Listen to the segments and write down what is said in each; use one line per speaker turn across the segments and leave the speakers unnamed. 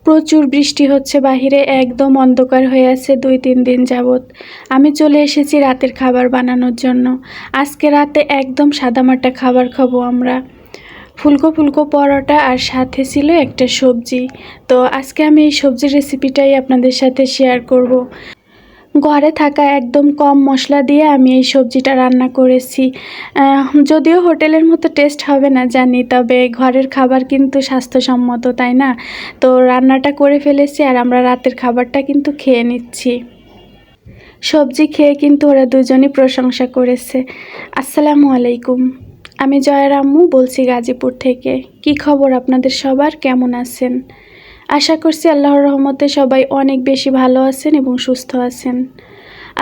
প্রচুর বৃষ্টি হচ্ছে বাহিরে, একদম অন্ধকার হয়ে আছে 2-3 দিন যাবত। আমি চলে এসেছি রাতের খাবার বানানোর জন্য। আজকে রাতে একদম সাদামাটা খাবার খাবো আমরা। ফুলকো ফুলকো পরোটা আর সাথে ছিল একটা সবজি। তো আজকে আমি এই সবজির রেসিপিটাই আপনাদের সাথে শেয়ার করব। ঘরে থাকা একদম কম মশলা দিয়ে আমি এই সবজিটা রান্না করেছি। যদিও হোটেলের মতো টেস্ট হবে না জানি, তবে ঘরের খাবার কিন্তু স্বাস্থ্যসম্মত, তাই না? তো রান্নাটা করে ফেলেছি আর আমরা রাতের খাবারটা কিন্তু খেয়ে নিচ্ছি। সবজি খেয়ে কিন্তু ওরা দুজনই প্রশংসা করেছে। আসসালামু আলাইকুম। আমি জয়ের আম্মু বলছি গাজীপুর থেকে। কি খবর আপনাদের সবার, কেমন আছেন? আশা করছি আল্লাহর রহমতে সবাই অনেক বেশি ভালো আছেন এবং সুস্থ আছেন।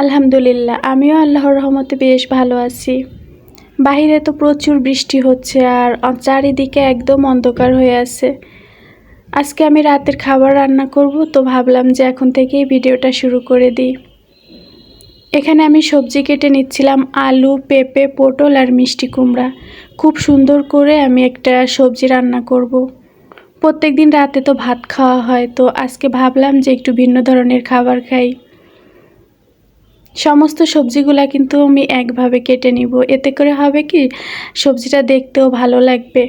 আলহামদুলিল্লাহ, আমিও আল্লাহর রহমতে বেশ ভালো আছি। বাহিরে তো প্রচুর বৃষ্টি হচ্ছে আর চারিদিকে একদম অন্ধকার হয়ে আছে। আজকে আমি রাতের খাবার রান্না করব, তো ভাবলাম যে এখন থেকেই ভিডিওটা শুরু করে দিই। এখানে আমি সবজি কেটে নিচ্ছিলাম, আলু, পেঁপে, পটল আর মিষ্টি কুমড়া। খুব সুন্দর করে আমি একটা সবজি রান্না করব। প্রত্যেকদিন রাতে তো ভাত খাওয়া হয়, তো আজকে ভাবলাম যে একটু ভিন্ন ধরনের খাবার খাই। সমস্ত সবজিগুলা কিন্তু আমি একভাবে কেটে নিব, এতে করে হবে কি সবজিটা দেখতেও ভালো লাগবে।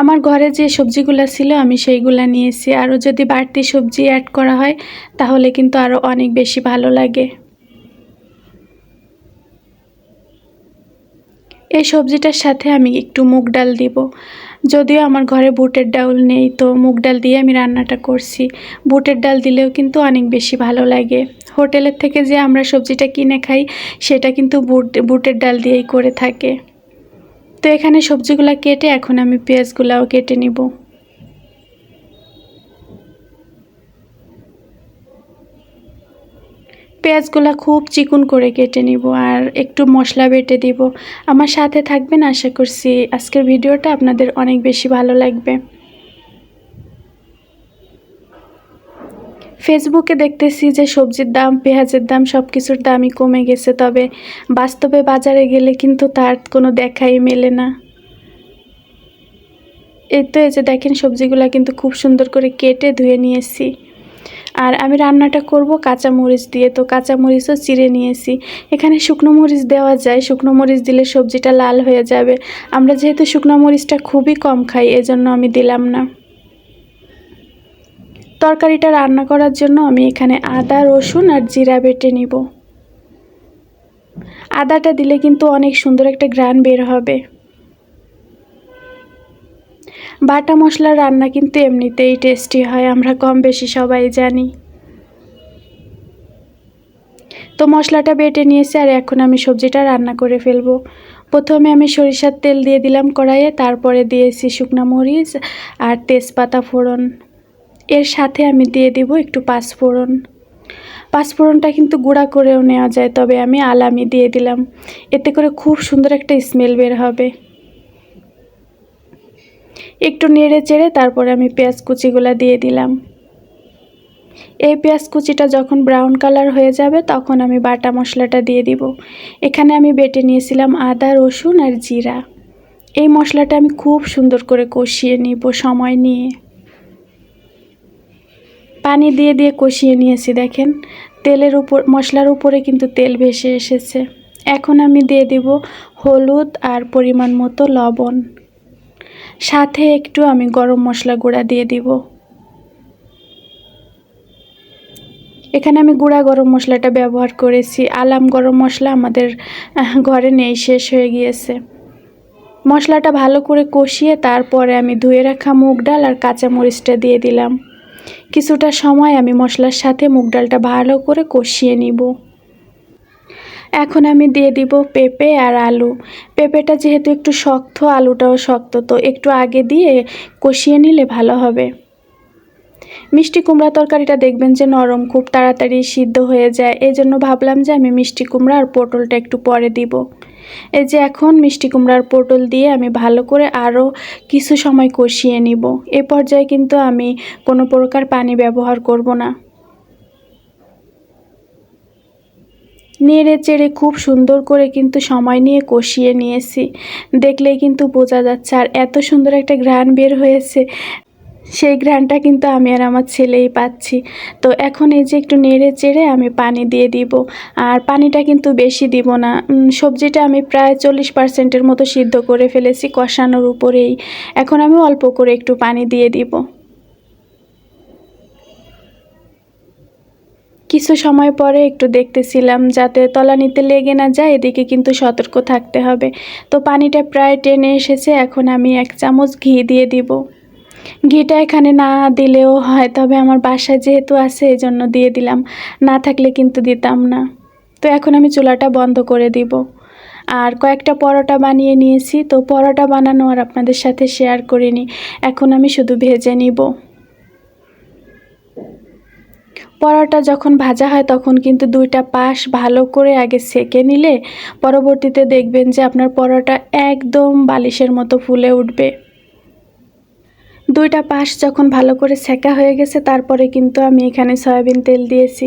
আমার ঘরে যে সবজিগুলা ছিল আমি সেইগুলা নিয়েছি, আরও যদি বাড়তি সবজি অ্যাড করা হয় তাহলে কিন্তু আরও অনেক বেশি ভালো লাগে। এই সবজিটার সাথে আমি একটু মুগ ডাল দিব। যদিও আমার ঘরে বুটের ডাল নেই, তো মুগ ডাল দিয়ে আমি রান্নাটা করছি। বুটের ডাল দিলেও কিন্তু অনেক বেশি ভালো লাগে। হোটেলের থেকে যে আমরা সবজিটা কিনে খাই সেটা কিন্তু বুটের ডাল দিয়েই করে থাকে। তো এখানে সবজিগুলো কেটে এখন আমি পেঁয়াজগুলাও কেটে নিব। পেঁয়াজগুলো খুব চিকন করে কেটে নিব আর একটু মশলা বেটে দিব। আমার সাথে থাকবেন, আশা করছি আজকের ভিডিওটা আপনাদের অনেক বেশি ভালো লাগবে। ফেসবুকে দেখতেছি যে সবজির দাম, পেঁয়াজের দাম, সব কিছুর দামই কমে গেছে, তবে বাস্তবে বাজারে গেলে কিন্তু তার কোনো দেখাই মেলে না। এই যে দেখেন সবজিগুলো কিন্তু খুব সুন্দর করে কেটে ধুয়ে নিয়েছি। আর আমি রান্নাটা করব কাঁচা মরিচ দিয়ে, তো কাঁচা মরিচও চিড়ে নিয়েছি। এখানে শুকনো মরিচ দেওয়া যায়, শুকনো মরিচ দিলে সবজিটা লাল হয়ে যাবে। আমরা যেহেতু শুকনো মরিচটা খুবই কম খাই, এজন্য আমি দিলাম না। তরকারিটা রান্না করার জন্য আমি এখানে আদা, রসুন আর জিরা বেটে নিব। আদাটা দিলে কিন্তু অনেক সুন্দর একটা ঘ্রাণ বের হবে। বাটা মশলার রান্না কিন্তু এমনিতেই টেস্টি হয়, আমরা কম বেশি সবাই জানি। তো মশলাটা বেটে নিয়েছি আর এখন আমি সবজিটা রান্না করে ফেলবো। প্রথমে আমি সরিষার তেল দিয়ে দিলাম কড়াইয়ে, তারপরে দিয়েছি শুকনো মরিচ আর তেজপাতা ফোড়ন। এর সাথে আমি দিয়ে দিব একটু পাঁচফোড়ন। পাঁচফোড়নটা কিন্তু গুঁড়া করেও নেওয়া যায়, তবে আমি আলামি দিয়ে দিলাম, এতে করে খুব সুন্দর একটা স্মেল বের হবে। একটু নেড়ে চেড়ে তারপরে আমি পেঁয়াজ কুচিগুলো দিয়ে দিলাম। এই পেঁয়াজ কুচিটা যখন ব্রাউন কালার হয়ে যাবে তখন আমি বাটা মশলাটা দিয়ে দিব। এখানে আমি বেটে নিয়েছিলাম আদা, রসুন আর জিরা। এই মশলাটা আমি খুব সুন্দর করে কষিয়ে নিব সময় নিয়ে। পানি দিয়ে দিয়ে কষিয়ে নিয়েছি, দেখেন তেলের উপর, মশলার উপরে কিন্তু তেল ভেসে এসেছে। এখন আমি দিয়ে দিব হলুদ আর পরিমাণ মতো লবণ, সাথে একটু আমি গরম মশলা গুঁড়া দিয়ে দিব। এখানে আমি গুঁড়া গরম মশলাটা ব্যবহার করেছি, আলাম গরম মশলা আমাদের ঘরে নেই, শেষ হয়ে গিয়েছে। মশলাটা ভালো করে কষিয়ে তারপরে আমি ধুয়ে রাখা মুগ ডাল আর কাঁচা মরিচটা দিয়ে দিলাম। কিছুটা সময় আমি মশলার সাথে মুগ ডালটা ভালো করে কষিয়ে নিব। এখন আমি দিয়ে দিব পেঁপে আর আলু। পেঁপেটা যেহেতু একটু শক্ত, আলুটাও শক্ত, তো একটু আগে দিয়ে কষিয়ে নিলে ভালো হবে। মিষ্টি কুমড়া তরকারিটা দেখবেন যে নরম, খুব তাড়াতাড়ি সিদ্ধ হয়ে যায়, এই জন্য ভাবলাম যে আমি মিষ্টি কুমড়া আর পটলটা একটু পরে দিব। এই যে এখন মিষ্টি কুমড়া আর পটল দিয়ে আমি ভালো করে আরও কিছু সময় কষিয়ে নিব। এ পর্যায়ে কিন্তু আমি কোনো প্রকার পানি ব্যবহার করব না। নেড়ে চেড়ে খুব সুন্দর করে কিন্তু সময় নিয়ে কষিয়ে নিয়েছি, দেখলেই কিন্তু বোঝা যাচ্ছে। আর এত সুন্দর একটা ঘ্রাণ বের হয়েছে, সেই ঘ্রাণটা কিন্তু আমি আর আমার ছেলেই পাচ্ছি। তো এখন এই যে একটু নেড়ে চেড়ে আমি পানি দিয়ে দিব। আর পানিটা কিন্তু বেশি দিব না। সবজিটা আমি প্রায় 40% মতো সিদ্ধ করে ফেলেছি কষানোর উপরেই। এখন আমি অল্প করে একটু পানি দিয়ে দিব। কিছু সময় পরে একটু দেখতেছিলাম যাতে তলানিতে লেগে না যায়, এদিকে কিন্তু সতর্ক থাকতে হবে। তো পানিটা প্রায় টেনে এসেছে, এখন আমি 1 চামচ ঘি দিয়ে দিব। ঘিটা এখানে না দিলেও হয়, তবে আমার বাসায় যেহেতু আছে এজন্য দিয়ে দিলাম, না থাকলে কিন্তু দিতাম না। তো এখন আমি চুলাটা বন্ধ করে দিব। আর কয়েকটা পরোটা বানিয়ে নিয়েছি, তো পরোটা বানানো আর আপনাদের সাথে শেয়ার করিনি, এখন আমি শুধু ভেজে নিব। পরোটা যখন ভাজা হয় তখন কিন্তু 2টা পাশ ভালো করে আগে সেঁকে নিলে পরবর্তীতে দেখবেন যে আপনার পরোটা একদম বালিশের মতো ফুলে উঠবে। 2টা পাশ যখন ভালো করে সেঁকা হয়ে গেছে তারপরে কিন্তু আমি এখানে সয়াবিন তেল দিয়েছি।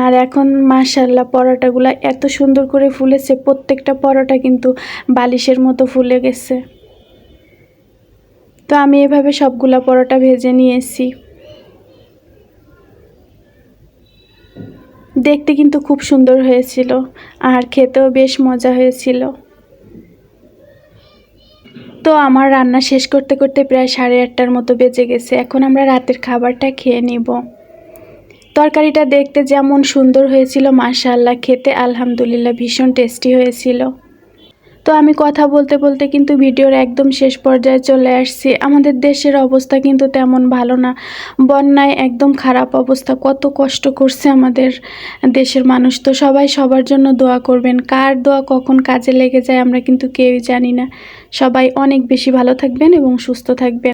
আর এখন মাশাআল্লাহ পরোটাগুলো এত সুন্দর করে ফুলেছে, প্রত্যেকটা পরোটা কিন্তু বালিশের মতো ফুলে গেছে। তো আমি এভাবে সবগুলা পরোটা ভেজে নিয়েছি। দেখতে কিন্তু খুব সুন্দর হয়েছিল আর খেতেও বেশ মজা হয়েছিল। তো আমার রান্না শেষ করতে করতে প্রায় 8:30টার মতো বেজে গেছে। এখন আমরা রাতের খাবারটা খেয়ে নিব। তরকারিটা দেখতে যেমন সুন্দর হয়েছিল, মাশাআল্লাহ খেতে আলহামদুলিল্লাহ ভীষণ টেস্টি হয়েছিল। তো আমি কথা বলতে বলতে কিন্তু ভিডিওর একদম শেষ পর্যায়ে চলে আসছি। আমাদের দেশের অবস্থা কিন্তু তেমন ভালো না, বন্যায় একদম খারাপ অবস্থা, কত কষ্ট করছে আমাদের দেশের মানুষ। তো সবাই সবার জন্য দোয়া করবেন। কার দোয়া কখন কাজে লেগে যায় আমরা কিন্তু কেউই জানি না। সবাই অনেক বেশি ভালো থাকবেন এবং সুস্থ থাকবেন।